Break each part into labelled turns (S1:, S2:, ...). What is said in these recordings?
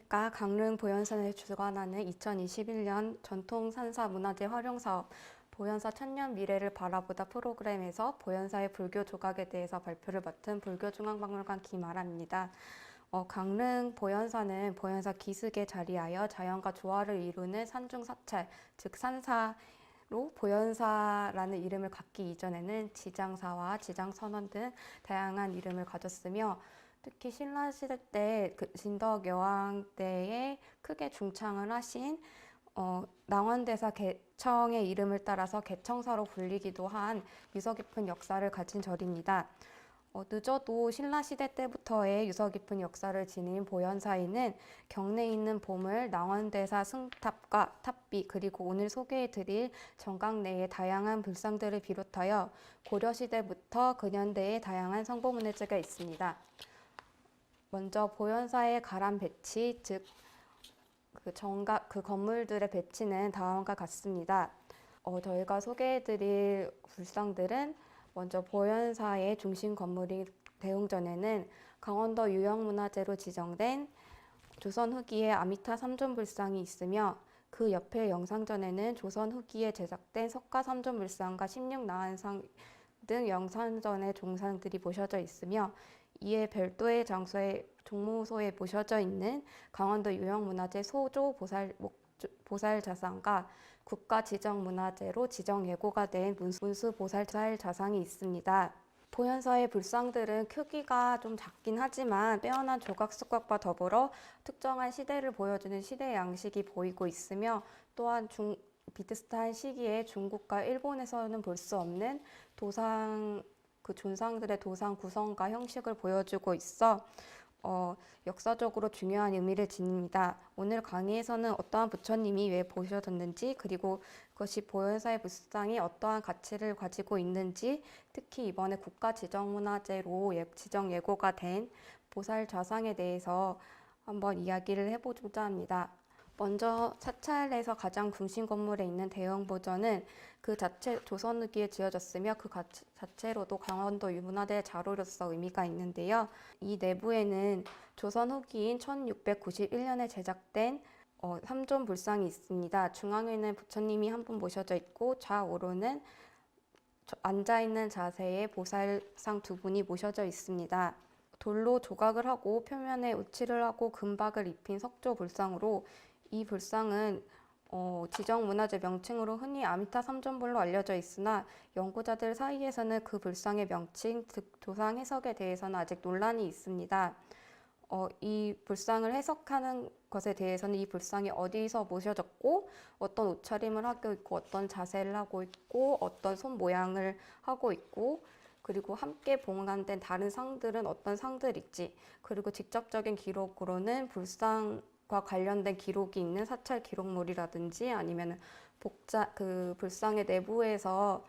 S1: 안녕하십니까. 강릉 보현산을 주관하는 2021년 전통산사문화재 활용사업 보현사 천년 미래를 바라보다 프로그램에서 보현사의 불교 조각에 대해서 발표를 맡은 불교중앙박물관 김아라입니다. 강릉 보현사는 보현사 기슭에 자리하여 자연과 조화를 이루는 산중사찰, 즉 산사로 보현사라는 이름을 갖기 이전에는 지장사와 지장선원 등 다양한 이름을 가졌으며 특히 신라시대 때 진덕여왕 때에 크게 중창을 하신 낭원대사 개청의 이름을 따라서 개청사로 불리기도 한 유서 깊은 역사를 가진 절입니다. 늦어도 신라시대 때부터의 유서 깊은 역사를 지닌 보현사에는 경내에 있는 보물, 낭원대사 승탑과 탑비, 그리고 오늘 소개해드릴 정강내의 다양한 불상들을 비롯하여 고려시대부터 근현대의 다양한 성보문화재가 있습니다. 먼저 보현사의 가람 배치, 즉 그 건물들의 배치는 다음과 같습니다. 저희가 소개해드릴 불상들은 먼저 보현사의 중심 건물인 대웅전에는 강원도 유형문화재로 지정된 조선 후기의 아미타 삼존불상이 있으며 그 옆에 영상전에는 조선 후기에 제작된 석가 삼존불상과 16나한상 등 영상전의 종상들이 모셔져 있으며 이에 별도의 장소에 종무소에 모셔져 있는 강원도 유형문화재 소조 보살자상과 국가 지정문화재로 지정 예고가 된 문수보살자상이 있습니다. 보현사의 불상들은 크기가 좀 작긴 하지만 빼어난 조각 수각과 더불어 특정한 시대를 보여주는 시대 양식이 보이고 있으며 또한 비슷한 시기에 중국과 일본에서는 볼 수 없는 존상들의 도상 구성과 형식을 보여주고 있어 역사적으로 중요한 의미를 지닙니다. 오늘 강의에서는 어떠한 부처님이 왜 보셔졌는지, 그리고 그것이 보현사의 불상이 어떠한 가치를 가지고 있는지, 특히 이번에 국가지정문화재로 지정 예고가 된 보살좌상에 대해서 한번 이야기를 해보고자 합니다. 먼저 사찰에서 가장 중심 건물에 있는 대형보전은 그 자체 조선 후기에 지어졌으며 그 자체로도 강원도 유문화재 자료로서 의미가 있는데요. 이 내부에는 조선 후기인 1691년에 제작된 삼존불상이 있습니다. 중앙에는 부처님이 한 분 모셔져 있고 좌우로는 앉아있는 자세의 보살상 두 분이 모셔져 있습니다. 돌로 조각을 하고 표면에 우치를 하고 금박을 입힌 석조불상으로 이 불상은 지정문화재 명칭으로 흔히 아미타 삼존불로 알려져 있으나 연구자들 사이에서는 그 불상의 명칭, 즉 조상 해석에 대해서는 아직 논란이 있습니다. 이 불상을 해석하는 것에 대해서는 이 불상이 어디서 모셔졌고 어떤 옷차림을 하고 있고 어떤 자세를 하고 있고 어떤 손 모양을 하고 있고 그리고 함께 봉안된 다른 상들은 어떤 상들일지, 그리고 직접적인 기록으로는 불상과 관련된 기록이 있는 사찰 기록물이라든지 아니면 그 불상의 내부에서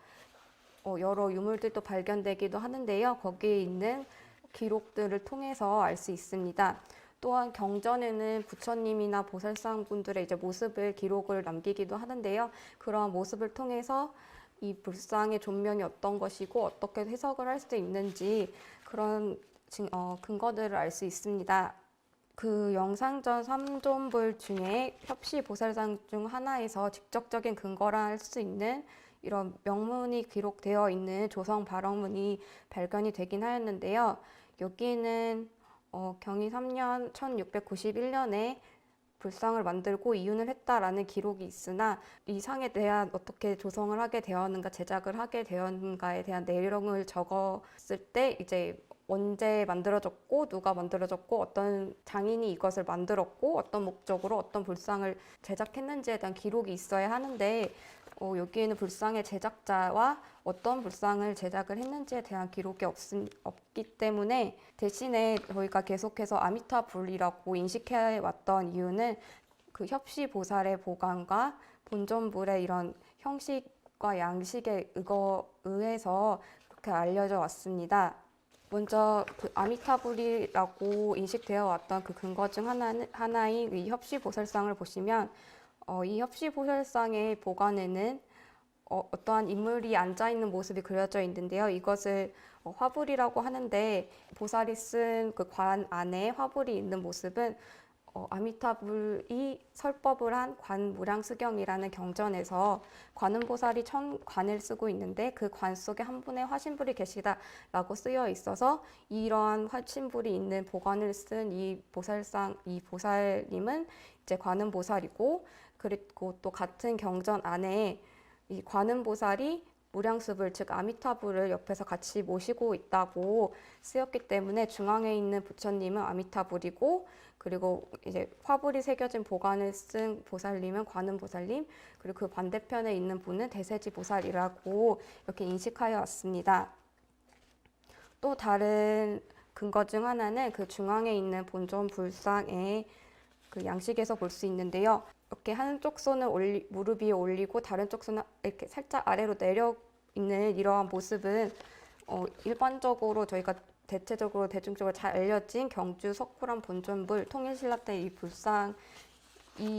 S1: 여러 유물들도 발견되기도 하는데요. 거기에 있는 기록들을 통해서 알 수 있습니다. 또한 경전에는 부처님이나 보살상 분들의 모습을 기록을 남기기도 하는데요. 그러한 모습을 통해서 이 불상의 존명이 어떤 것이고 어떻게 해석을 할 수 있는지 그런 근거들을 알 수 있습니다. 그 영상전 삼존불 중에 협시보살상 중 하나에서 직접적인 근거라 할 수 있는 이런 명문이 기록되어 있는 조성 발언문이 발견이 되긴 하였는데요. 여기는 경희 3년 1691년에 불상을 만들고 이윤을 했다라는 기록이 있으나 이 상에 대한 어떻게 조성을 하게 되었는가, 제작을 하게 되었는가에 대한 내용을 적었을 때 언제 만들어졌고 누가 만들어졌고 어떤 장인이 이것을 만들었고 어떤 목적으로 어떤 불상을 제작했는지에 대한 기록이 있어야 하는데 여기에는 불상의 제작자와 어떤 불상을 제작을 했는지에 대한 기록이 없기 때문에 대신에 저희가 계속해서 아미타불이라고 인식해왔던 이유는 그 협시보살의 보관과 본존불의 이런 형식과 양식에 의해서 그렇게 알려져 왔습니다. 먼저 그 아미타불이라고 인식되어 왔던 그 근거 중 하나인 이 협시보살상을 보시면 이 협시보살상의 보관에는 어떠한 인물이 앉아있는 모습이 그려져 있는데요. 이것을 화불이라고 하는데 보살이 쓴 그 관 안에 화불이 있는 모습은 아미타불이 설법을 한 관무량수경이라는 경전에서 관음보살이 천관을 쓰고 있는데 그 관 속에 한 분의 화신불이 계시다라고 쓰여 있어서 이러한 화신불이 있는 보관을 쓴 이 보살님은 이제 관음보살이고, 그리고 또 같은 경전 안에 이 관음보살이 무량수불, 즉 아미타불을 옆에서 같이 모시고 있다고 쓰였기 때문에 중앙에 있는 부처님은 아미타불이고, 그리고 이제 화불이 새겨진 보관을 쓴 보살님은 관음보살님, 그리고 그 반대편에 있는 분은 대세지보살이라고 이렇게 인식하여 왔습니다. 또 다른 근거 중 하나는 그 중앙에 있는 본尊불상의 그 양식에서 볼 수 있는데요. 이렇게 한쪽 손을 무릎 위에 올리고 다른 쪽 손은 이렇게 살짝 아래로 내려 있는 이러한 모습은 일반적으로 저희가 대체적으로 대중적으로 잘 알려진 경주 석굴암 본尊불 통일신라 때 이 불상이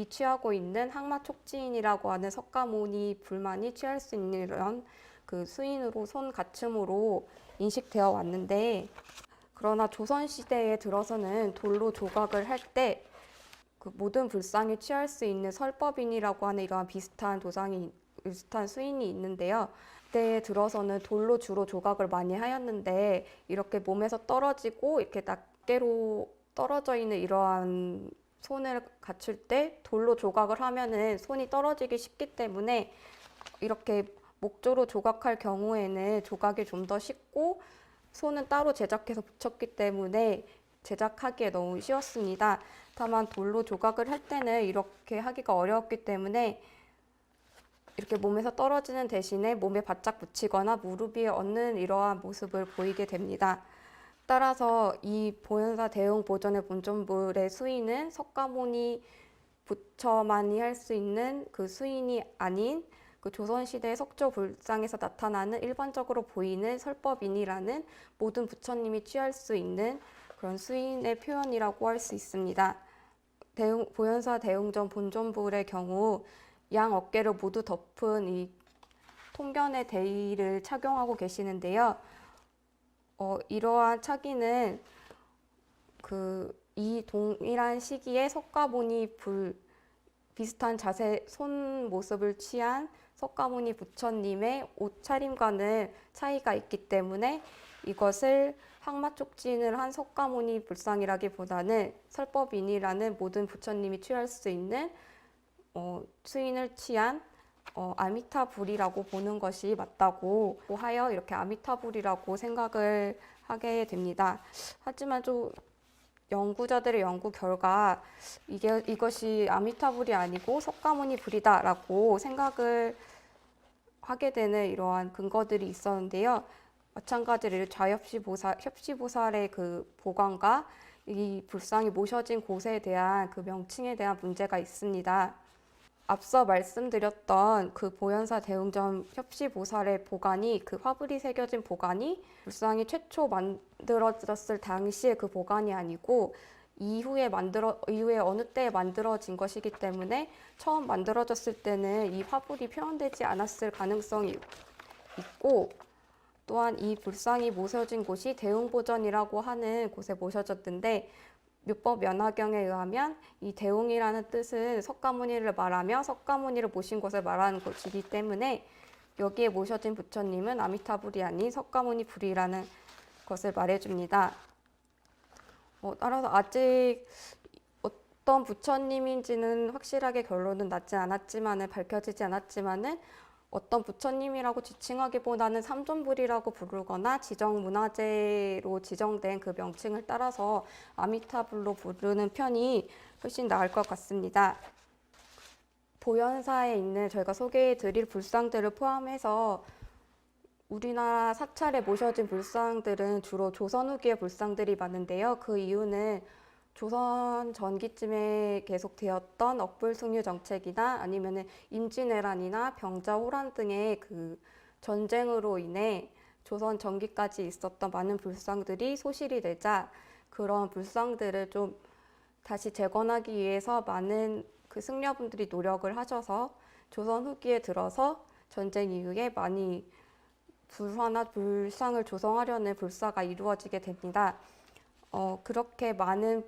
S1: 취하고 있는 항마촉지인이라고 하는 석가모니 불만이 취할 수 있는 이런 그 수인으로 손 갖춤으로 인식되어 왔는데, 그러나 조선시대에 들어서는 돌로 조각을 할 때 그 모든 불상이 취할 수 있는 설법인이라고 하는 이러한 비슷한 수인이 있는데요. 그때에 들어서는 돌로 주로 조각을 많이 하였는데, 이렇게 몸에서 떨어지고 이렇게 낱개로 떨어져 있는 이러한 손을 갖출 때 돌로 조각을 하면은 손이 떨어지기 쉽기 때문에 이렇게 목조로 조각할 경우에는 조각이 좀 더 쉽고 손은 따로 제작해서 붙였기 때문에 제작하기에 너무 쉬웠습니다. 다만 돌로 조각을 할 때는 이렇게 하기가 어려웠기 때문에 이렇게 몸에서 떨어지는 대신에 몸에 바짝 붙이거나 무릎 위에 얹는 이러한 모습을 보이게 됩니다. 따라서 이 보현사 대웅보전의 본尊불의 수인은 석가모니 부처만이 할 수 있는 그 수인이 아닌 그 조선시대 석조 불상에서 나타나는 일반적으로 보이는 설법인이라는 모든 부처님이 취할 수 있는 그런 수인의 표현이라고 할 수 있습니다. 보현사 대웅전 본존불의 경우 양 어깨를 모두 덮은 이 통견의 대의를 착용하고 계시는데요. 이러한 차기는 이 동일한 시기에 석가모니 비슷한 자세, 손 모습을 취한 석가모니 부처님의 옷차림과는 차이가 있기 때문에 이것을 항마촉진을 한 석가모니 불상이라기보다는 설법인이라는 모든 부처님이 취할 수 있는 수인을 취한 아미타불이라고 보는 것이 맞다고 하여 이렇게 아미타불이라고 생각을 하게 됩니다. 하지만 좀 연구자들의 연구 결과 이것이 아미타불이 아니고 석가모니 불이다라고 생각을 하게 되는 이러한 근거들이 있었는데요. 마찬가지로 협시보살의 그 보관과 이 불상이 모셔진 곳에 대한 그 명칭에 대한 문제가 있습니다. 앞서 말씀드렸던 그 보현사 대웅전 협시보살의 보관이, 그 화불이 새겨진 보관이 불상이 최초 만들어졌을 당시의 그 보관이 아니고 이후에 어느 때에 만들어진 것이기 때문에 처음 만들어졌을 때는 이 화불이 표현되지 않았을 가능성이 있고, 또한 이 불상이 모셔진 곳이 대웅보전이라고 하는 곳에 모셔졌는데, 묘법 연화경에 의하면 이 대웅이라는 뜻은 석가모니를 말하며 석가모니를 모신 곳을 말하는 것이기 때문에 여기에 모셔진 부처님은 아미타불이 아닌 석가모니 불이라는 것을 말해줍니다. 따라서 아직 어떤 부처님인지는 확실하게 결론은 밝혀지지 않았지만은 어떤 부처님이라고 지칭하기보다는 삼존불이라고 부르거나 지정문화재로 지정된 그 명칭을 따라서 아미타불로 부르는 편이 훨씬 나을 것 같습니다. 보현사에 있는 저희가 소개해드릴 불상들을 포함해서 우리나라 사찰에 모셔진 불상들은 주로 조선 후기의 불상들이 많은데요. 그 이유는 조선 전기쯤에 계속되었던 억불숭유 정책이나 아니면은 임진왜란이나 병자 호란 등의 그 전쟁으로 인해 조선 전기까지 있었던 많은 불상들이 소실이 되자 그런 불상들을 좀 다시 재건하기 위해서 많은 그 승려분들이 노력을 하셔서 조선 후기에 들어서 전쟁 이후에 많이 불화나 불상을 조성하려는 불사가 이루어지게 됩니다. 그렇게 많은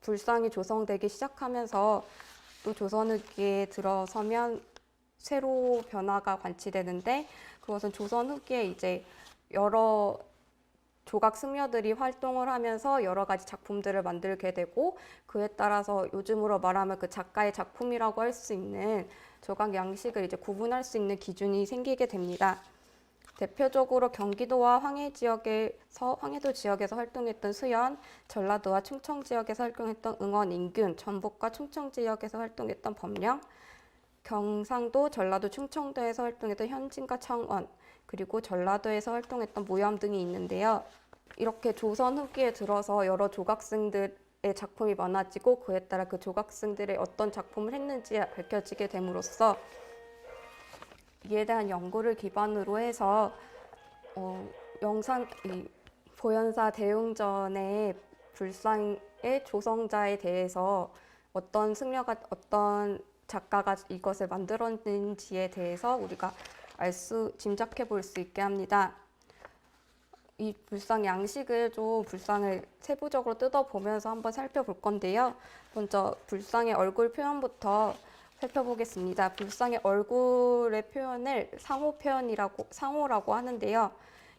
S1: 불상이 조성되기 시작하면서 또 조선 후기에 들어서면 새로 변화가 관치되는데, 그것은 조선 후기에 이제 여러 조각 승려들이 활동을 하면서 여러 가지 작품들을 만들게 되고, 그에 따라서 요즘으로 말하면 그 작가의 작품이라고 할 수 있는 조각 양식을 이제 구분할 수 있는 기준이 생기게 됩니다. 대표적으로 경기도와 황해도 지역에서 활동했던 수연, 전라도와 충청 지역에서 활동했던 응원 인균, 전북과 충청 지역에서 활동했던 범령, 경상도, 전라도, 충청도에서 활동했던 현진과 청원, 그리고 전라도에서 활동했던 모염 등이 있는데요. 이렇게 조선 후기에 들어서 여러 조각승들의 작품이 많아지고, 그에 따라 그 조각승들의 어떤 작품을 했는지 밝혀지게 됨으로써 이에 대한 연구를 기반으로 해서 보현사 대웅전의 불상의 조성자에 대해서 어떤 작가가 이것을 만들었는지에 대해서 우리가 짐작해 볼 수 있게 합니다. 이 불상 양식을 불상을 세부적으로 뜯어보면서 한번 살펴볼 건데요. 먼저 불상의 얼굴 표현부터 살펴보겠습니다. 불상의 얼굴의 표현을 상호라고 하는데요.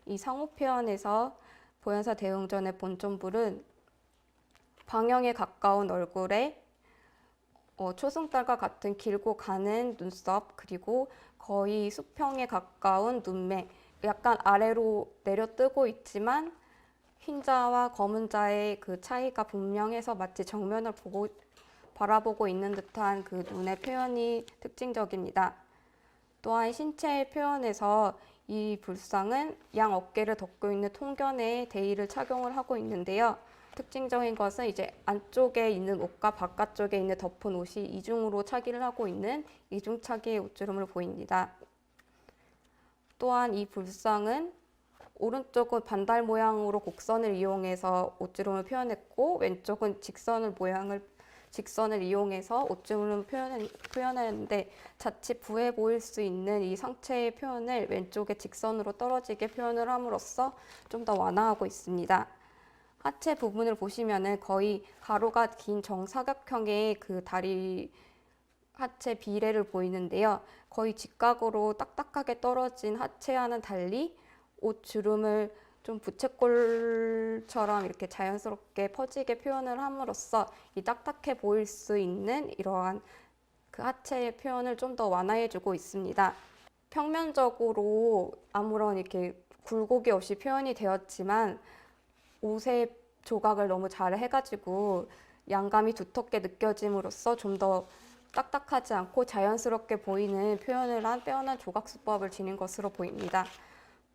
S1: 이 상호 표현에서 보현사 대웅전의 본전불은 방형에 가까운 얼굴에 초승달과 같은 길고 가는 눈썹, 그리고 거의 수평에 가까운 눈매, 약간 아래로 내려뜨고 있지만 흰자와 검은 자의 그 차이가 분명해서 마치 정면을 바라보고 있는 듯한 그 눈의 표현이 특징적입니다. 또한 신체의 표현에서 이 불상은 양 어깨를 덮고 있는 통견에 대의를 착용을 하고 있는데요. 특징적인 것은 이제 안쪽에 있는 옷과 바깥쪽에 있는 덮은 옷이 이중으로 차기를 하고 있는 이중차기의 옷주름을 보입니다. 또한 이 불상은 오른쪽은 반달 모양으로 곡선을 이용해서 옷주름을 표현했고, 왼쪽은 직선을 이용해서 옷주름을 표현하는데, 자칫 부해 보일 수 있는 이 상체의 표현을 왼쪽에 직선으로 떨어지게 표현을 함으로써 좀 더 완화하고 있습니다. 하체 부분을 보시면은 거의 가로가 긴 정사각형의 그 다리 하체 비례를 보이는데요. 거의 직각으로 딱딱하게 떨어진 하체와는 달리 옷 주름을 좀 부채꼴처럼 이렇게 자연스럽게 퍼지게 표현을 함으로써 이 딱딱해 보일 수 있는 이러한 그 하체의 표현을 좀 더 완화해주고 있습니다. 평면적으로 아무런 이렇게 굴곡이 없이 표현이 되었지만 옷의 조각을 너무 잘 해가지고 양감이 두텁게 느껴짐으로써 좀 더 딱딱하지 않고 자연스럽게 보이는 표현을 한 빼어난 조각 수법을 지닌 것으로 보입니다.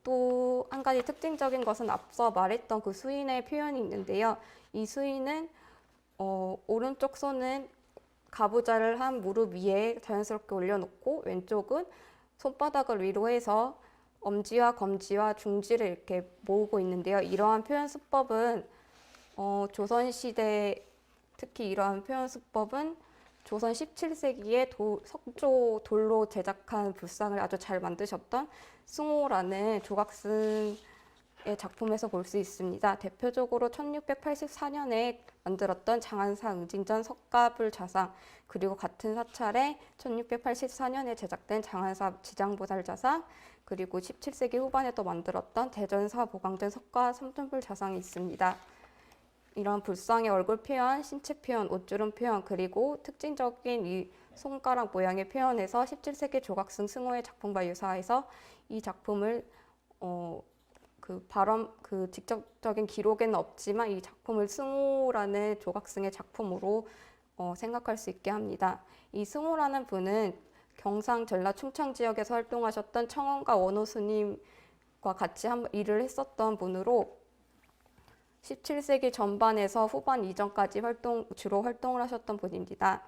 S1: 또 한 가지 특징적인 것은 앞서 말했던 그 수인의 표현이 있는데요. 이 수인은 오른쪽 손은 가부좌를 한 무릎 위에 자연스럽게 올려놓고, 왼쪽은 손바닥을 위로 해서 엄지와 검지와 중지를 이렇게 모으고 있는데요. 이러한 표현 수법은 조선시대, 특히 이러한 표현 수법은 조선 17세기에 석조 돌로 제작한 불상을 아주 잘 만드셨던 승호라는 조각승의 작품에서 볼 수 있습니다. 대표적으로 1684년에 만들었던 장안사 응징전 석가불 좌상, 그리고 같은 사찰에 1684년에 제작된 장안사 지장보살 좌상, 그리고 17세기 후반에 또 만들었던 대전사 보강된 석가 삼천불 좌상이 있습니다. 이런 불상의 얼굴 표현, 신체 표현, 옷주름 표현, 그리고 특징적인 이 손가락 모양의 표현에서 17세기 조각승 승호의 작품과 유사해서 이 작품을 그 직접적인 기록에는 없지만 이 작품을 승호라는 조각승의 작품으로 생각할 수 있게 합니다. 이 승호라는 분은 경상, 전라, 충청 지역에서 활동하셨던 청원과 원호 스님과 같이 일을 했었던 분으로 17세기 전반에서 후반 이전까지 주로 활동을 하셨던 분입니다.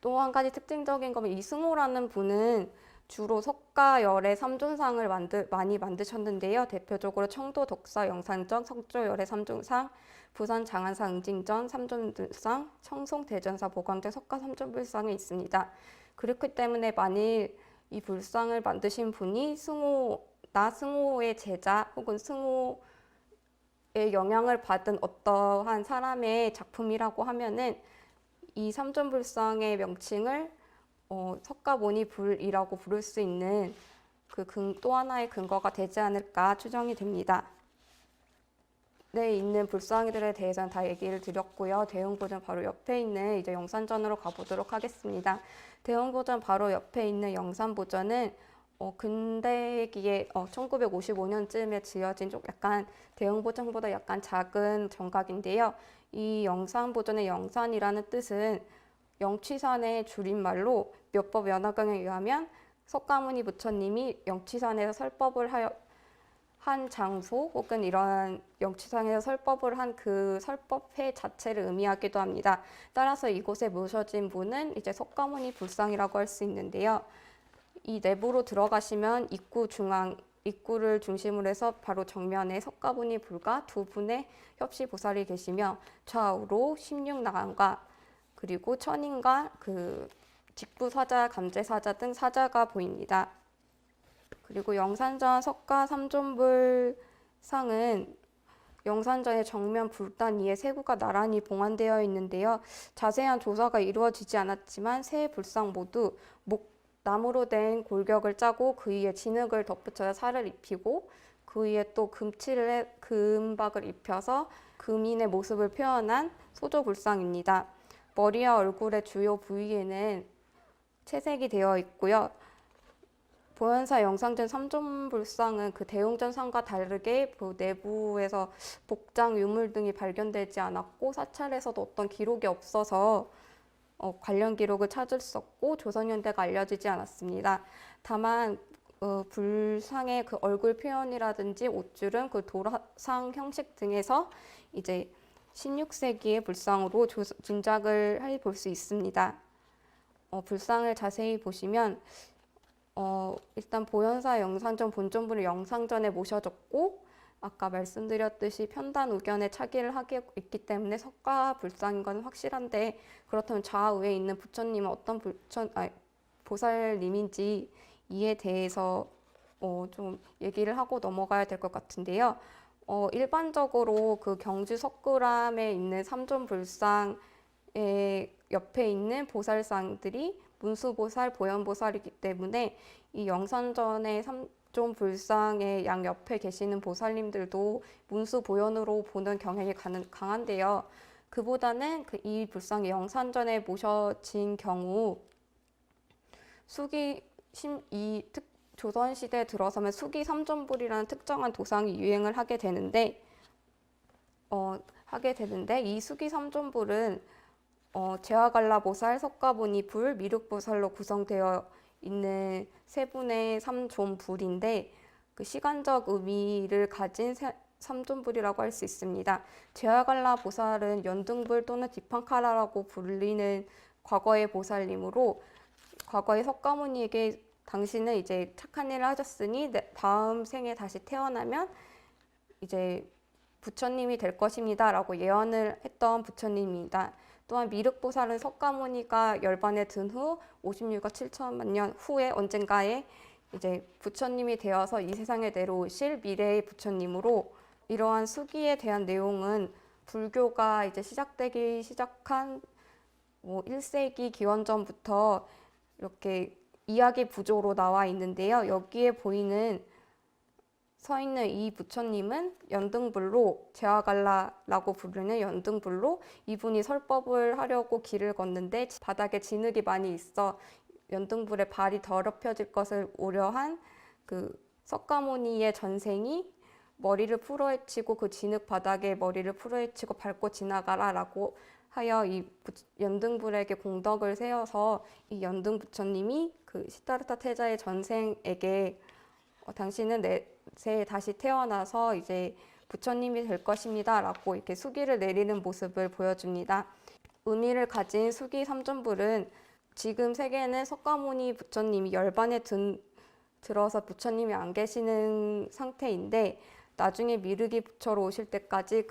S1: 또 한 가지 특징적인 건 이 승호라는 분은 주로 석가열의 삼존상을 많이 만드셨는데요. 대표적으로 청도 덕사 영산전, 석조열의 삼존상, 부산 장안사 응징전 삼존상, 청송 대전사 보광전 석가 삼존불상이 있습니다. 그렇기 때문에 만일 이 불상을 만드신 분이 승호의 제자 혹은 영향을 받은 어떠한 사람의 작품이라고 하면은 이 삼존불상의 명칭을 석가모니불이라고 부를 수 있는 또 하나의 근거가 되지 않을까 추정이 됩니다. 네, 있는 불상들에 대해서는 다 얘기를 드렸고요. 대웅보전 바로 옆에 있는 이제 영산전으로 가보도록 하겠습니다. 대웅보전 바로 옆에 있는 영산보전은 근대기에 1955년쯤에 지어진 좀 약간 대웅보전보다 약간 작은 정각인데요. 이 영산보전의 영산이라는 뜻은 영취산의 줄임말로 몇법 연화경에 의하면 석가모니 부처님이 영취산에서 설법을 한 장소 혹은 이러한 영취산에서 설법을 한 그 설법회 자체를 의미하기도 합니다. 따라서 이곳에 모셔진 분은 이제 석가모니 불상이라고 할 수 있는데요. 이 내부로 들어가시면 입구를 중심으로 해서 바로 정면에 석가모니 불과 두 분의 협시보살이 계시며 좌우로 16나간과 그리고 천인과 직부사자, 감제사자 등 사자가 보입니다. 그리고 영산전 석가 삼존불상은 영산전의 정면 불단 위에 세구가 나란히 봉안되어 있는데요. 자세한 조사가 이루어지지 않았지만 세 불상 모두 나무로 된 골격을 짜고 그 위에 진흙을 덧붙여서 살을 입히고 그 위에 또 금박을 입혀서 금인의 모습을 표현한 소조불상입니다. 머리와 얼굴의 주요 부위에는 채색이 되어 있고요. 보현사 영상전 삼존불상은 대웅전상과 다르게 내부에서 복장, 유물 등이 발견되지 않았고 사찰에서도 어떤 기록이 없어서 관련 기록을 찾을 수 없고 조선현대가 알려지지 않았습니다. 다만 불상의 얼굴 표현이라든지 옷줄은 도라상 형식 등에서 이제 16세기의 불상으로 짐작을 해볼 수 있습니다. 불상을 자세히 보시면 일단 보현사 영상전 본전부를 영상전에 모셔졌고 아까 말씀드렸듯이 편단 우견에 차기를 하고 있기 때문에 석가 불상인 건 확실한데 그렇다면 좌우에 있는 부처님은 어떤 보살님인지 이에 대해서 좀 얘기를 하고 넘어가야 될 것 같은데요. 일반적으로 경주 석굴암에 있는 삼존불상의 옆에 있는 보살상들이 문수보살, 보현보살이기 때문에 이 영산전의 삼존불상의 양옆에 계시는 보살님들도 문수보현으로 보는 경향이 강한데요. 그보다는 이 불상이 영산전에 모셔진 경우 조선시대에 들어서면 수기 삼존불이라는 특정한 도상이 유행을 하게 되는데 이 수기 삼존불은 제화갈라보살, 석가모니불, 미륵보살로 구성되어 있는 세 분의 삼존불인데 시간적 의미를 가진 삼존불이라고 할 수 있습니다. 제화갈라보살은 연등불 또는 디판카라라고 불리는 과거의 보살님으로 과거의 석가모니에게 당신은 이제 착한 일을 하셨으니 다음 생에 다시 태어나면 이제 부처님이 될 것입니다 라고 예언을 했던 부처님입니다. 또한 미륵보살은 석가모니가 열반에 든 후 56억 7천만 년 후에 언젠가에 이제 부처님이 되어서 이 세상에 내려오실 미래의 부처님으로 이러한 수기에 대한 내용은 불교가 이제 시작되기 시작한 1세기 기원전부터 이렇게 이야기 부조로 나와 있는데요. 여기에 서 있는 이 부처님은 연등불로 제화갈라라고 부르는 연등불로 이분이 설법을 하려고 길을 걷는데 바닥에 진흙이 많이 있어 연등불에 발이 더럽혀질 것을 우려한 석가모니의 전생이 머리를 풀어헤치고 진흙 바닥에 머리를 풀어헤치고 밟고 지나가라라고 하여 이 연등불에게 공덕을 세워서 이 연등 부처님이 시타르타 태자의 전생에게 당신은 내세에 다시 태어나서 이제 부처님이 될 것입니다 라고 이렇게 수기를 내리는 모습을 보여줍니다. 의미를 가진 수기 삼존불은 지금 세계는 석가모니 부처님이 열반에 들어서 부처님이 안 계시는 상태인데 나중에 미륵이 부처로 오실 때까지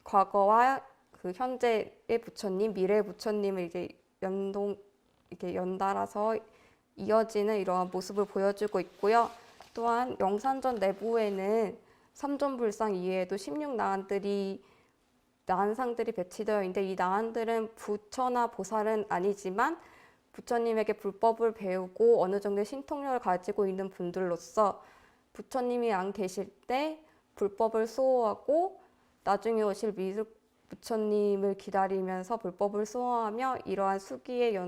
S1: 과거와 현재의 부처님, 미래의 부처님을 이제 이렇게 연달아서 이어지는 이러한 모습을 보여주고 있고요. 또한 영산전 내부에는 삼존불상 이외에도 16나한들이 나한상들이 배치되어 있는데 이 나한들은 부처나 보살은 아니지만 부처님에게 불법을 배우고 어느 정도의 신통력을 가지고 있는 분들로서 부처님이 안 계실 때 불법을 수호하고 나중에 오실 미륵 부처님을 기다리면서 불법을 수호하며 이러한 수기의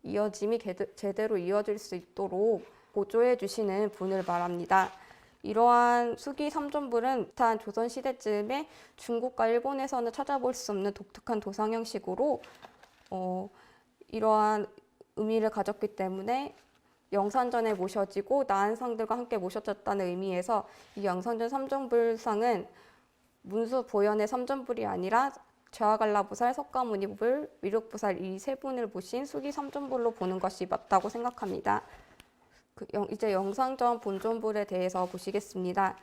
S1: 이어짐이 제대로 이어질 수 있도록 보조해 주시는 분을 말합니다. 이러한 수기 삼존불은 비슷한 조선시대쯤에 중국과 일본에서는 찾아볼 수 없는 독특한 도상 형식으로 이러한 의미를 가졌기 때문에 영산전에 모셔지고 나한상들과 함께 모셔졌다는 의미에서 이 영산전 삼존불상은 문수 보현의 삼존불이 아니라 좌갈라보살, 석가모니불, 위륵보살 이 세 분을 모신 수기 삼존불로 보는 것이 맞다고 생각합니다. 이제 영산전 본존불에 대해서 보시겠습니다.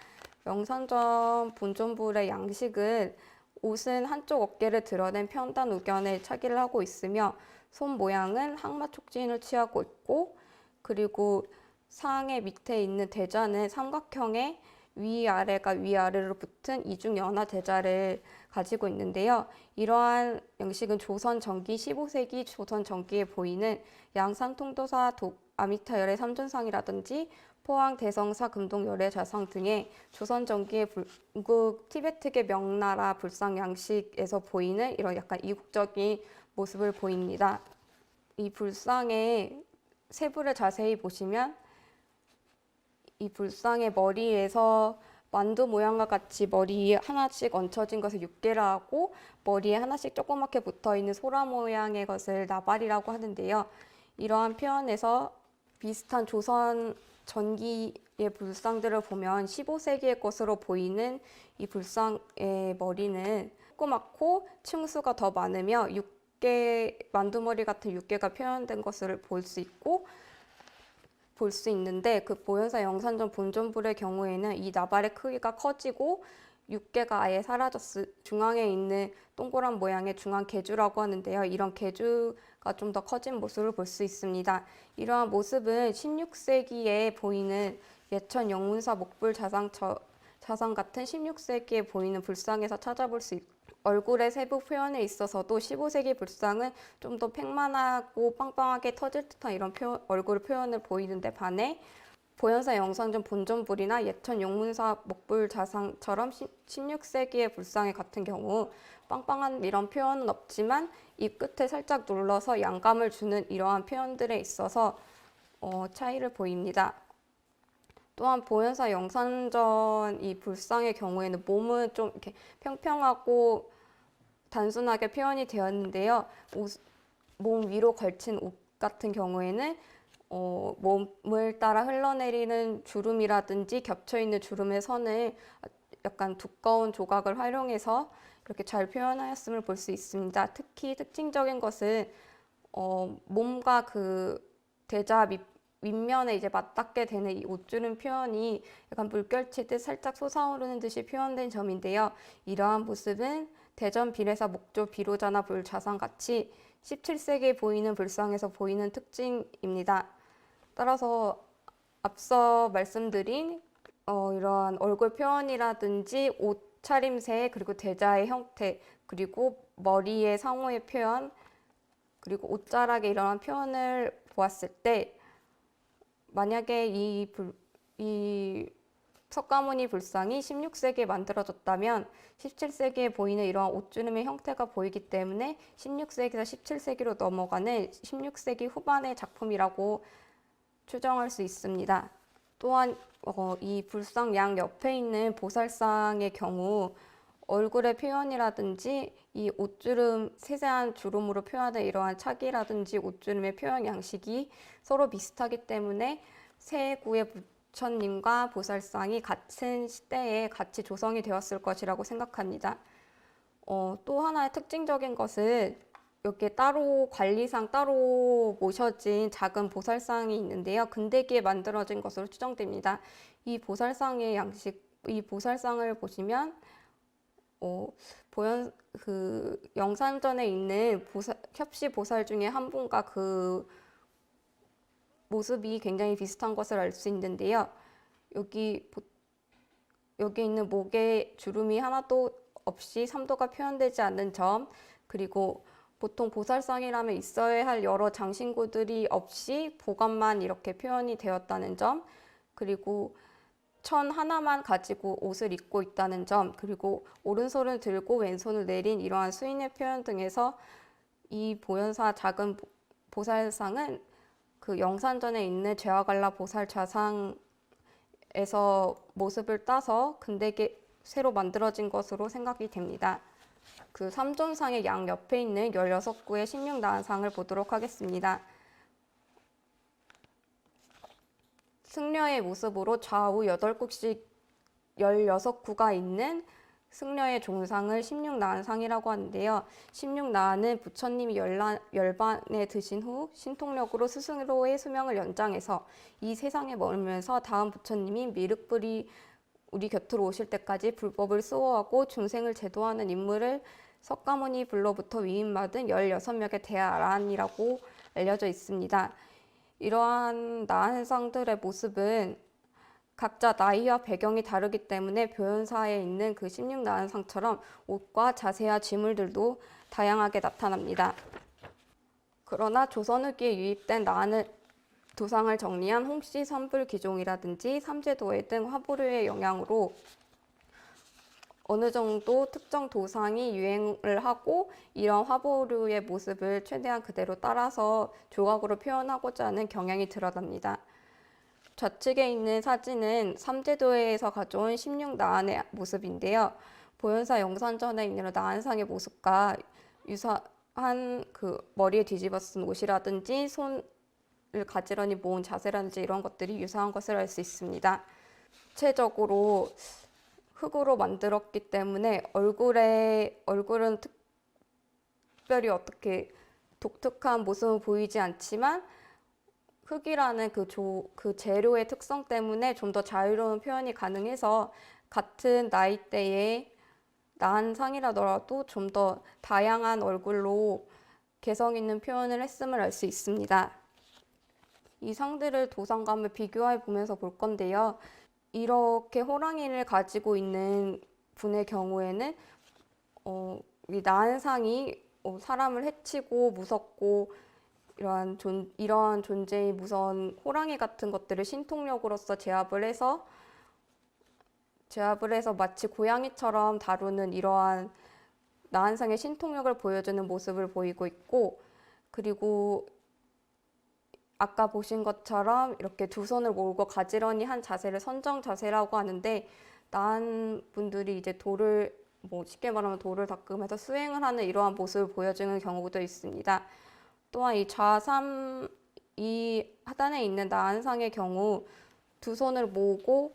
S1: 영산전 본존불의 양식은 옷은 한쪽 어깨를 드러낸 편단 우견에 차기를 하고 있으며 손 모양은 항마 촉진을 취하고 있고 그리고 상의 밑에 있는 대자는 삼각형의 위아래가 위아래로 붙은 이중연화 대자를 가지고 있는데요. 이러한 양식은 조선 전기 15세기 조선 전기에 보이는 양산 통도사 아미타열의 삼존상이라든지 포항 대성사 금동열의 좌상 등의 조선 전기의 중국 티베트계 명나라 불상 양식에서 보이는 이런 약간 이국적인 모습을 보입니다. 이 불상의 세부를 자세히 보시면 이 불상의 머리에서 만두 모양과 같이 머리에 하나씩 얹혀진 것을 육계라 하고 머리에 하나씩 조그맣게 붙어있는 소라 모양의 것을 나발이라고 하는데요. 이러한 표현에서 비슷한 조선 전기의 불상들을 보면 15세기의 것으로 보이는 이 불상의 머리는 조그맣고 층수가 더 많으며 만두머리 같은 육계가 표현된 것을 볼 수 있는데 그 보현사 영산전 본존불의 경우에는 이 나발의 크기가 커지고 육계가 아예 중앙에 있는 동그란 모양의 중앙 계주라고 하는데요. 이런 계주가 좀 더 커진 모습을 볼 수 있습니다. 이러한 모습은 16세기에 보이는 예천 영문사 목불 자상 같은 16세기에 보이는 불상에서 찾아볼 수 있고 얼굴의 세부 표현에 있어서도 15세기 불상은 좀 더 팽만하고 빵빵하게 터질 듯한 이런 얼굴 표현을 보이는데 반해 보현사 영상전 본존불이나 예천 용문사 목불 자상처럼 16세기의 불상의 같은 경우 빵빵한 이런 표현은 없지만 입 끝에 살짝 눌러서 양감을 주는 이러한 표현들에 있어서 차이를 보입니다. 또한 보현사 영산전 이 불상의 경우에는 몸은 좀 이렇게 평평하고 단순하게 표현이 되었는데요. 몸 위로 걸친 옷 같은 경우에는 몸을 따라 흘러내리는 주름이라든지 겹쳐있는 주름의 선을 약간 두꺼운 조각을 활용해서 이렇게 잘 표현하였음을 볼 수 있습니다. 특히 특징적인 것은 몸과 그 대자 윗면에 이제 맞닿게 되는 이 옷주름 표현이 약간 물결치듯 살짝 솟아오르는 듯이 표현된 점인데요. 이러한 모습은 대전 비례사 목조 비로자나 불자상 같이 17세기에 보이는 불상에서 보이는 특징입니다. 따라서 앞서 말씀드린 이러한 얼굴 표현이라든지 옷 차림새 그리고 대자의 형태 그리고 머리의 상호의 표현 그리고 옷자락의 이러한 표현을 보았을 때 만약에 이 석가모니 불상이 16세기에 만들어졌다면 17세기에 보이는 이러한 옷주름의 형태가 보이기 때문에 16세기에서 17세기로 넘어가는 16세기 후반의 작품이라고 추정할 수 있습니다. 또한 이 불상 양 옆에 있는 보살상의 경우 얼굴의 표현이라든지 이 옷주름, 세세한 주름으로 표현된 이러한 차기라든지 옷주름의 표현 양식이 서로 비슷하기 때문에 세 구의 부처님과 보살상이 같은 시대에 같이 조성이 되었을 것이라고 생각합니다. 또 하나의 특징적인 것은 여기에 따로 관리상 따로 모셔진 작은 보살상이 있는데요. 근대기에 만들어진 것으로 추정됩니다. 이 보살상을 보시면 영산전에 있는 협시 보살 중에 한 분과 그 모습이 굉장히 비슷한 것을 알 수 있는데요. 여기 여기 있는 목에 주름이 하나도 없이 삼도가 표현되지 않는 점, 그리고 보통 보살상이라면 있어야 할 여러 장신구들이 없이 보감만 이렇게 표현이 되었다는 점, 그리고 천 하나만 가지고 옷을 입고 있다는 점, 그리고 오른손을 들고 왼손을 내린 이러한 수인의 표현 등에서 이 보현사 작은 보살상은 그 영산전에 있는 제와갈라 보살 좌상에서 모습을 따서 근대게 새로 만들어진 것으로 생각이 됩니다. 그 삼존상의 양 옆에 있는 16구의 16나한상을 보도록 하겠습니다. 승려의 모습으로 좌우 8구씩 16구가 있는 승려의 종상을 16나한상이라고 하는데요. 16나한은 부처님이 열반에 드신 후 신통력으로 스스로의 수명을 연장해서 이 세상에 머물면서 다음 부처님이 미륵불이 우리 곁으로 오실 때까지 불법을 수호하고 중생을 제도하는 임무를 석가모니 불로부터 위임받은 16명의 대아란이라고 알려져 있습니다. 이러한 나한상들의 모습은 각자 나이와 배경이 다르기 때문에 묘연사에 있는 그 16나한상처럼 옷과 자세와 지물들도 다양하게 나타납니다. 그러나 조선 후기에 유입된 나한을 도상을 정리한 홍씨 선불기종이라든지 삼제도회 등 화보류의 영향으로 어느 정도 특정 도상이 유행을 하고 이런 화보류의 모습을 최대한 그대로 따라서 조각으로 표현하고자 하는 경향이 드러납니다. 좌측에 있는 사진은 삼제도회에서 가져온 16나한의 모습인데요. 보현사 영산전에 있는 나한상의 모습과 유사한 그 머리에 뒤집어 쓴 옷이라든지 손을 가지런히 모은 자세라든지 이런 것들이 유사한 것을 알 수 있습니다. 구체적으로 흙으로 만들었기 때문에 얼굴은 특별히 어떻게 독특한 모습은 보이지 않지만 흙이라는 그 재료의 특성 때문에 좀 더 자유로운 표현이 가능해서 같은 나이대의 나한상이라더라도 좀 더 다양한 얼굴로 개성 있는 표현을 했음을 알 수 있습니다. 이 상들을 도상과 비교해 보면서 볼 건데요. 이렇게 호랑이를 가지고 있는 분의 경우에는 이 나한상이 사람을 해치고 무섭고 이러한 존재의 무서운 호랑이 같은 것들을 신통력으로서 제압을 해서 마치 고양이처럼 다루는 이러한 나한상의 신통력을 보여주는 모습을 보이고 있고, 그리고 아까 보신 것처럼 이렇게 두 손을 모으고 가지런히 한 자세를 선정 자세라고 하는데, 나한 분들이 이제 돌을 쉽게 말하면 돌을 닦으면서 수행을 하는 이러한 모습을 보여주는 경우도 있습니다. 또한 이 하단에 있는 나한상의 경우 두 손을 모으고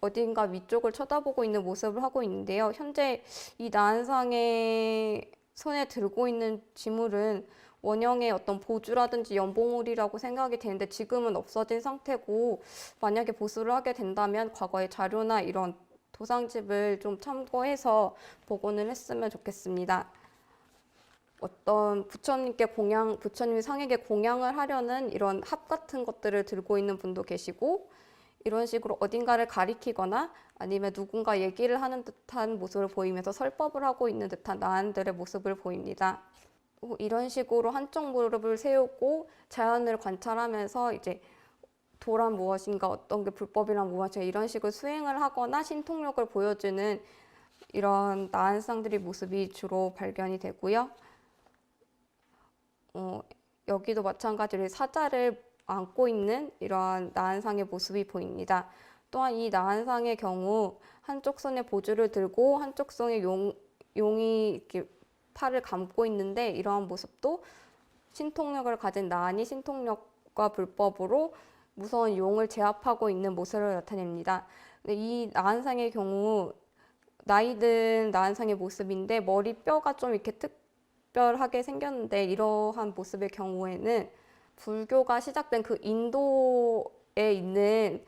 S1: 어딘가 위쪽을 쳐다보고 있는 모습을 하고 있는데요. 현재 이 나한상의 손에 들고 있는 지물은 원형의 어떤 보주라든지 연봉울이라고 생각이 되는데 지금은 없어진 상태고, 만약에 보수를 하게 된다면 과거의 자료나 이런 도상집을 좀 참고해서 복원을 했으면 좋겠습니다. 어떤 부처님이 상에게 공양을 하려는 이런 합 같은 것들을 들고 있는 분도 계시고, 이런 식으로 어딘가를 가리키거나 아니면 누군가 얘기를 하는 듯한 모습을 보이면서 설법을 하고 있는 듯한 나한들의 모습을 보입니다. 이런 식으로 한쪽 무릎을 세우고 자연을 관찰하면서 이제 도란 무엇인가, 어떤 게 불법이란 무엇인가, 이런 식으로 수행을 하거나 신통력을 보여주는 이런 나한상들의 모습이 주로 발견이 되고요. 여기도 마찬가지로 사자를 안고 있는 이러한 나한상의 모습이 보입니다. 또한 이 나한상의 경우 한쪽 손에 보주를 들고 한쪽 손에 용이 이렇게 팔을 감고 있는데, 이러한 모습도 신통력을 가진 나한이 신통력과 불법으로 무서운 용을 제압하고 있는 모습을 나타냅니다. 이 나한상의 경우 나이든 나한상의 모습인데 머리뼈가 좀 이렇게 특별하게 생겼는데, 이러한 모습의 경우에는 불교가 시작된 그 인도에 있는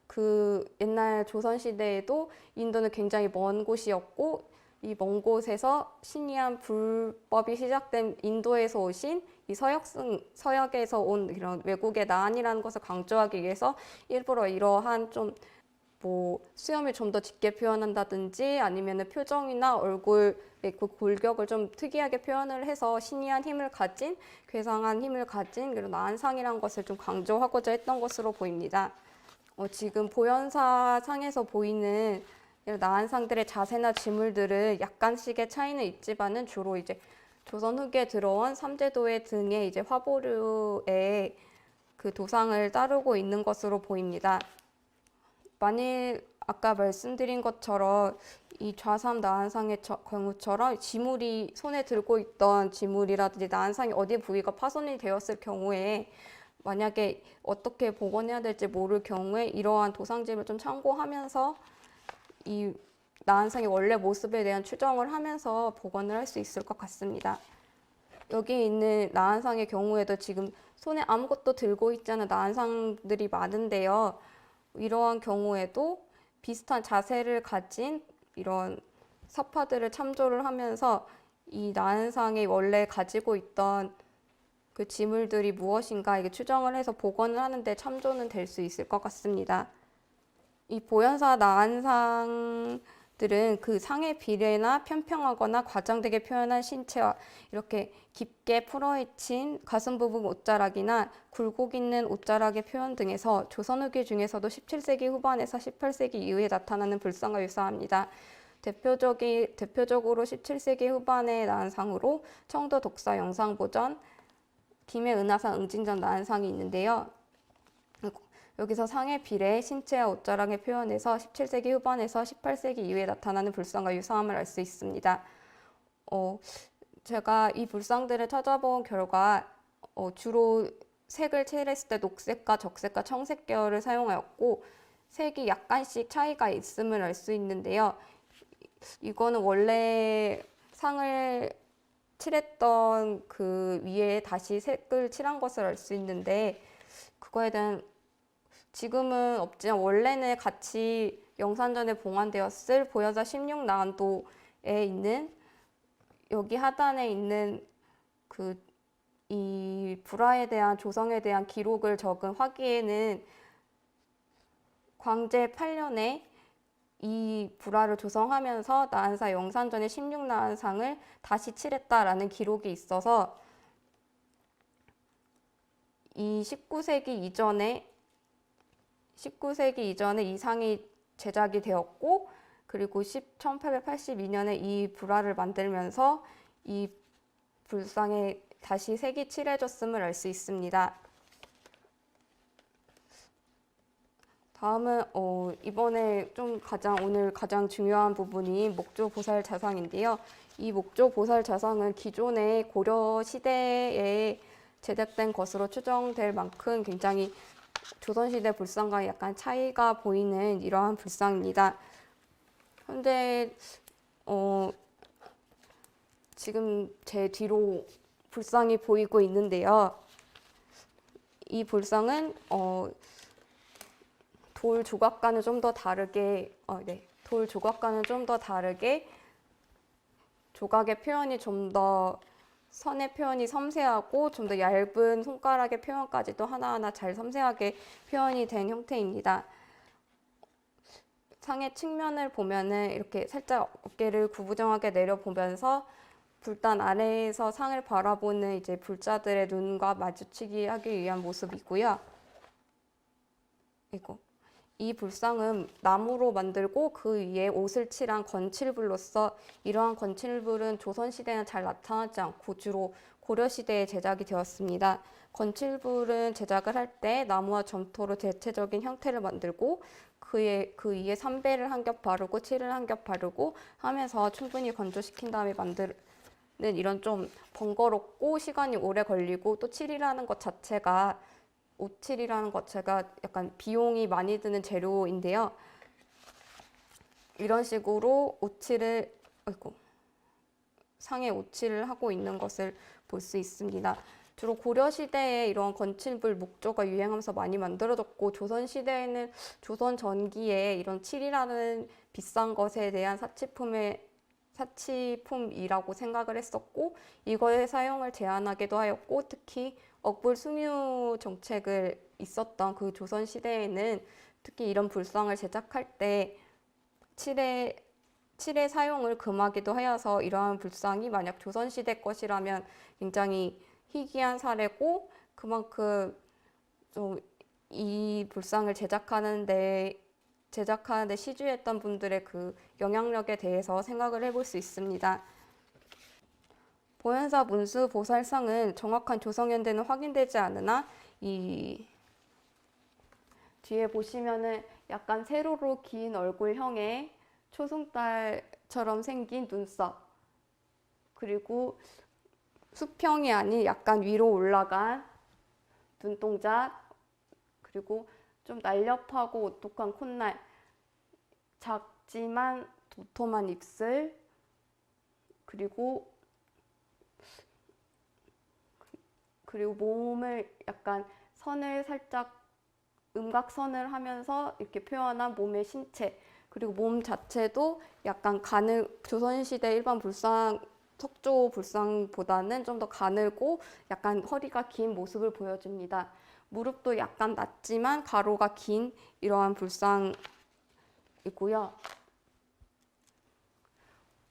S1: 그 옛날 조선시대에도 인도는 굉장히 먼 곳이었고, 이 먼 곳에서 신이한 불법이 시작된 인도에서 오신 이 서역에서 온 이런 외국의 나한이라는 것을 강조하기 위해서 일부러 이러한 좀 뭐 수염이 좀 더 짙게 표현한다든지 아니면은 표정이나 얼굴의 그 골격을 좀 특이하게 표현을 해서 신이한 힘을 가진, 괴상한 힘을 가진 그런 나한상이라는 것을 좀 강조하고자 했던 것으로 보입니다. 지금 보현사 상에서 보이는 이런 나한상들의 자세나 지물들은 약간씩의 차이는 있지만은 주로 이제 조선 후기에 들어온 삼제도의 등의 이제 화보류의 그 도상을 따르고 있는 것으로 보입니다. 만일 아까 말씀드린 것처럼 이 좌삼 나한상의 경우처럼 지물이 손에 들고 있던 지물이라든지 나한상이 어디 부위가 파손이 되었을 경우에 만약에 어떻게 복원해야 될지 모를 경우에 이러한 도상집을 좀 참고하면서 이 나한상의 원래 모습에 대한 추정을 하면서 복원을 할 수 있을 것 같습니다. 여기 있는 나한상의 경우에도 지금 손에 아무것도 들고 있지 않은 나한상들이 많은데요. 이러한 경우에도 비슷한 자세를 가진 이런 사파들을 참조를 하면서 이 나한상이 원래 가지고 있던 그 지물들이 무엇인가 이게 추정을 해서 복원을 하는데 참조는 될 수 있을 것 같습니다. 이 보현사 나한상들은 그 상의 비례나 편평하거나 과장되게 표현한 신체와 이렇게 깊게 풀어헤친 가슴 부분 옷자락이나 굴곡 있는 옷자락의 표현 등에서 조선 후기 중에서도 17세기 후반에서 18세기 이후에 나타나는 불상과 유사합니다. 대표적으로 17세기 후반의 나한상으로 청도 독사 영상보전, 김해 은하산 응징전 나한상이 있는데요. 여기서 상의 비례, 신체와 옷자락의 표현에서 17세기 후반에서 18세기 이후에 나타나는 불상과 유사함을 알 수 있습니다. 제가 이 불상들을 찾아본 결과 주로 색을 칠했을 때 녹색과 적색과 청색 계열을 사용하였고 색이 약간씩 차이가 있음을 알 수 있는데요. 이거는 원래 상을 칠했던 그 위에 다시 색을 칠한 것을 알 수 있는데 그거에 대한 지금은 없지만 원래는 같이 영산전에 봉안되었을 보현사 16난도에 있는 여기 하단에 있는 그 이 불화에 대한 조성에 대한 기록을 적은 화기에는 광제 8년에 이 불화를 조성하면서 나한사 영산전의 16나한상을 다시 칠했다라는 기록이 있어서 이 19세기 이전에 이 상이 제작이 되었고 그리고 1882년에 이 불화를 만들면서 이 불상에 다시 색이 칠해졌음을 알 수 있습니다. 다음은 이번에 오늘 가장 중요한 부분이 목조보살자상인데요. 이 목조보살자상은 기존의 고려 시대에 제작된 것으로 추정될 만큼 굉장히 조선시대 불상과 약간 차이가 보이는 이러한 불상입니다. 현재 지금 제 뒤로 불상이 보이고 있는데요. 이 불상은 돌 조각과는 좀 더 다르게 조각의 표현이 좀 더 선의 표현이 섬세하고 좀 더 얇은 손가락의 표현까지도 하나하나 잘 섬세하게 표현이 된 형태입니다. 상의 측면을 보면은 이렇게 살짝 어깨를 구부정하게 내려보면서 불단 아래에서 상을 바라보는 이제 불자들의 눈과 마주치기 하기 위한 모습이고요. 이 불상은 나무로 만들고 그 위에 옷을 칠한 건칠불로서 이러한 건칠불은 조선시대에는 잘 나타나지 않고 주로 고려시대에 제작이 되었습니다. 건칠불은 제작을 할 때 나무와 점토로 대체적인 형태를 만들고 그 위에 삼배를 한 겹 바르고 칠을 한 겹 바르고 하면서 충분히 건조시킨 다음에 만드는 이런 좀 번거롭고 시간이 오래 걸리고 또 칠이라는 것 자체가 옷칠이라는 것 제가 약간 비용이 많이 드는 재료인데요. 이런 식으로 상에 옷칠을 하고 있는 것을 볼 수 있습니다. 주로 고려시대에 이런 건칠불 목조가 유행하면서 많이 만들어졌고 조선시대에는 조선 전기에 이런 칠이라는 비싼 것에 대한 사치품이라고 생각을 했었고 이거의 사용을 제한하기도 하였고 특히 억불 숭유 정책을 있었던 그 조선 시대에는 특히 이런 불상을 제작할 때 칠의 사용을 금하기도 하여서 이러한 불상이 만약 조선시대 것이라면 굉장히 희귀한 사례고, 그만큼 좀 이 불상을 제작하는데 시주했던 분들의 그 영향력에 대해서 생각을 해볼 수 있습니다. 보현사 문수 보살상은 정확한 조성연대는 확인되지 않으나 이 뒤에 보시면은 약간 세로로 긴 얼굴형의 초승달처럼 생긴 눈썹, 그리고 수평이 아닌 약간 위로 올라간 눈동자, 그리고 좀 날렵하고 오똑한 콧날, 작지만 도톰한 입술, 그리고 몸을 약간 선을 살짝 음각선을 하면서 이렇게 표현한 몸의 신체, 그리고 몸 자체도 약간 조선시대 일반 불상, 석조 불상보다는 좀 더 가늘고 약간 허리가 긴 모습을 보여줍니다. 무릎도 약간 낮지만 가로가 긴 이러한 불상이고요.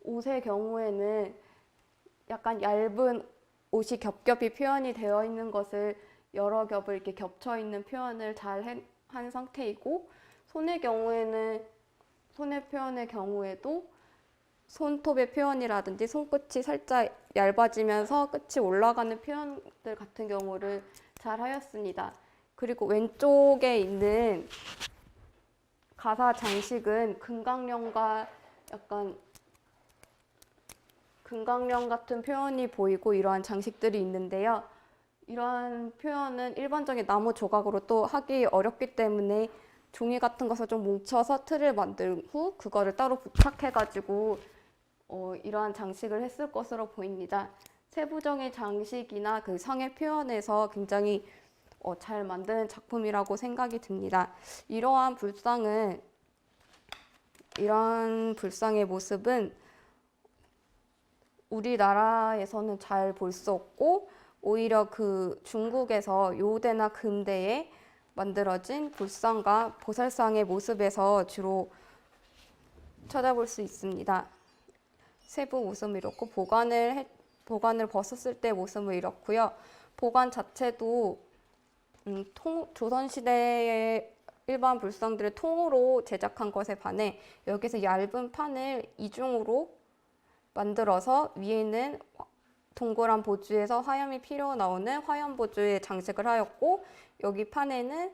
S1: 옷의 경우에는 약간 얇은 옷이 겹겹이 표현이 되어 있는 것을 여러 겹을 이렇게 겹쳐 있는 표현을 잘 한 상태이고, 손의 표현의 경우에도 손톱의 표현이라든지 손끝이 살짝 얇아지면서 끝이 올라가는 표현들 같은 경우를 잘 하였습니다. 그리고 왼쪽에 있는 가사 장식은 금강령과 약간 금강령 같은 표현이 보이고 이러한 장식들이 있는데요. 이러한 표현은 일반적인 나무 조각으로 또 하기 어렵기 때문에 종이 같은 것을 좀 뭉쳐서 틀을 만든 후 그거를 따로 부착해가지고 이러한 장식을 했을 것으로 보입니다. 세부적인 장식이나 그 상의 표현에서 굉장히 잘 만든 작품이라고 생각이 듭니다. 이러한 불상의 모습은 우리나라에서는 잘 볼 수 없고, 오히려 그 중국에서 요대나 근대에 만들어진 불상과 보살상의 모습에서 주로 찾아볼 수 있습니다. 세부 모습은 이렇고, 보관을 벗었을 때 모습은 이렇고요. 보관 자체도 조선시대의 일반 불상들을 통으로 제작한 것에 반해 여기서 얇은 판을 이중으로 만들어서 위에는 동그란 보주에서 화염이 피려 나오는 화염 보주에 장식을 하였고, 여기 판에는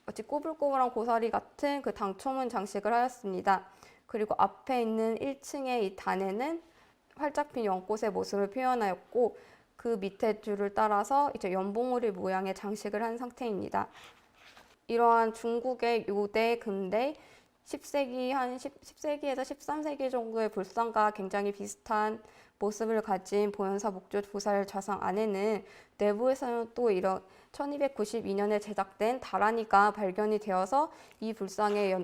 S1: 마치 꼬불꼬불한 고사리 같은 그 당초문 장식을 하였습니다. 그리고 앞에 있는 1층의 이 단에는 활짝 핀 연꽃의 모습을 표현하였고, 그 밑에 줄을 따라서 이제 연봉우리 모양의 장식을 한 상태입니다. 이러한 중국의 요대, 근대 10세기에서 13세기 정도의 불상과 굉장히 비슷한 모습을 가진 보현사 목조 보살 좌상 안에는 내부에서는 또 이런 1292년에 제작된 다라니가 발견이 되어서 이 불상이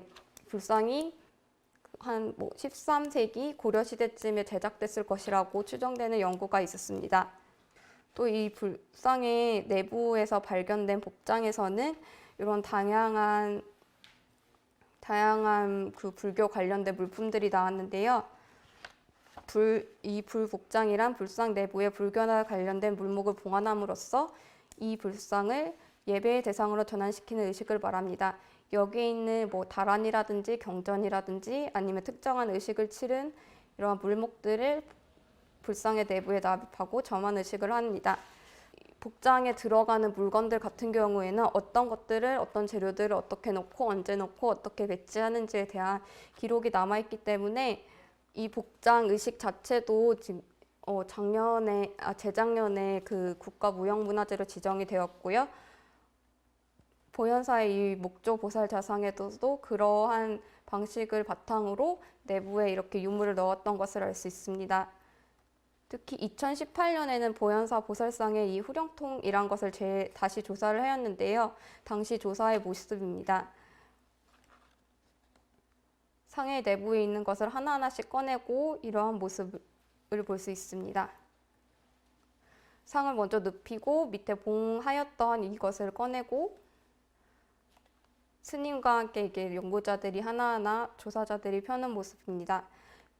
S1: 한 13세기 고려시대쯤에 제작됐을 것이라고 추정되는 연구가 있었습니다. 또 이 불상의 내부에서 발견된 복장에서는 이런 다양한 그 불교 관련된 물품들이 나왔는데요. 이 불복장이란 불상 내부에 불교나 관련된 물목을 봉안함으로써 이 불상을 예배의 대상으로 전환시키는 의식을 말합니다. 여기에 있는 다란이라든지 경전이라든지 아니면 특정한 의식을 치른 이러한 물목들을 불상의 내부에 납입하고 점한 의식을 합니다. 복장에 들어가는 물건들 같은 경우에는 어떤 재료들을 어떻게 넣고 언제 넣고 어떻게 배치하는지에 대한 기록이 남아있기 때문에 이 복장 의식 자체도 지금 재작년에 그 국가무형문화재로 지정이 되었고요. 보현사의 이 목조 보살 좌상에도 그러한 방식을 바탕으로 내부에 이렇게 유물을 넣었던 것을 알 수 있습니다. 특히 2018년에는 보현사 보살상의 이 후령통이란 것을 다시 조사를 하였는데요. 당시 조사의 모습입니다. 상의 내부에 있는 것을 하나하나씩 꺼내고 이러한 모습을 볼 수 있습니다. 상을 먼저 눕히고 밑에 봉하였던 이것을 꺼내고 스님과 함께 이게 연구자들이 하나하나 조사자들이 펴는 모습입니다.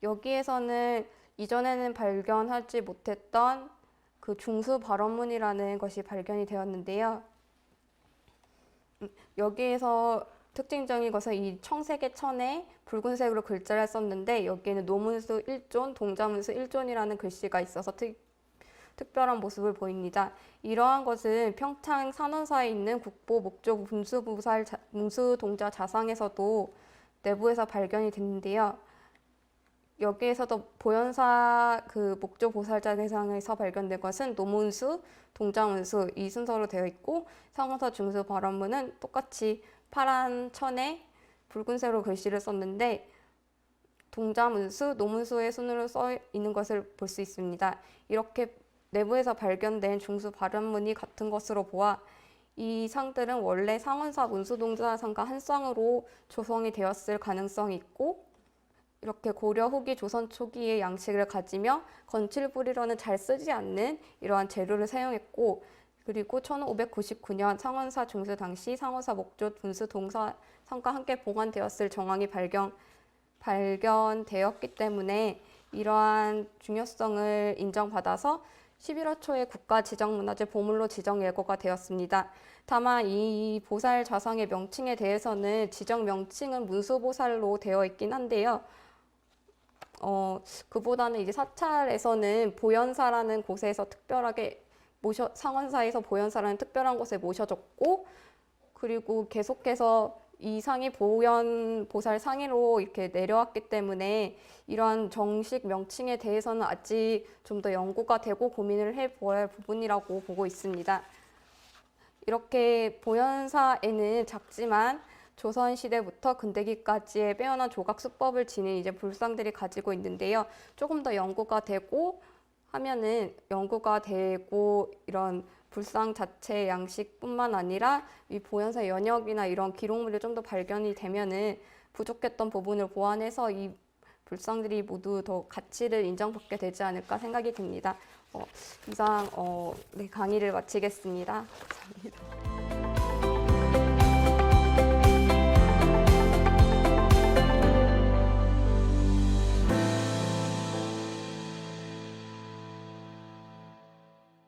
S1: 여기에서는 이전에는 발견하지 못했던 그 중수 발원문이라는 것이 발견이 되었는데요. 여기에서 특징적인 것은 이 청색의 천에 붉은색으로 글자를 썼는데 여기에는 노문수 1존, 동자문수 1존이라는 글씨가 있어서 특별한 모습을 보입니다. 이러한 것은 평창 산원사에 있는 국보 목조 문수동자 자상에서도 내부에서 발견이 됐는데요. 여기에서도 보현사 그 목조 보살자 대상에서 발견된 것은 노문수, 동자문수 이 순서로 되어 있고 상원사 중수 발원문은 똑같이 파란 천에 붉은색으로 글씨를 썼는데 동자문수, 노문수의 순으로 써 있는 것을 볼 수 있습니다. 이렇게 내부에서 발견된 중수 발원문이 같은 것으로 보아 이 상들은 원래 상원사 문수동자상과 한 쌍으로 조성이 되었을 가능성이 있고 이렇게 고려 후기 조선 초기의 양식을 가지며 건칠부리로는 잘 쓰지 않는 이러한 재료를 사용했고 그리고 1599년 상원사 중수 당시 상원사 목조 분수 동사상과 함께 보관되었을 정황이 발견되었기 때문에 이러한 중요성을 인정받아서 11월 초에 국가지정문화재 보물로 지정 예고가 되었습니다. 다만 이 보살 좌상의 명칭에 대해서는 지정 명칭은 문수보살로 되어 있긴 한데요. 그보다는 이제 사찰에서는 보현사라는 곳에서 특별하게 상원사에서 보현사라는 특별한 곳에 모셔졌고 그리고 계속해서 이 상이 보현 보살 상위로 이렇게 내려왔기 때문에 이러한 정식 명칭에 대해서는 아직 좀 더 연구가 되고 고민을 해보아야 할 부분이라고 보고 있습니다. 이렇게 보현사에는 작지만 조선시대부터 근대기까지의 빼어난 조각 수법을 지닌 이제 불상들이 가지고 있는데요. 조금 더 연구가 되고 이런 불상 자체의 양식뿐만 아니라 이 보현사 연역이나 이런 기록물이 좀 더 발견이 되면은 부족했던 부분을 보완해서 이 불상들이 모두 더 가치를 인정받게 되지 않을까 생각이 듭니다. 이상 강의를 마치겠습니다. 감사합니다.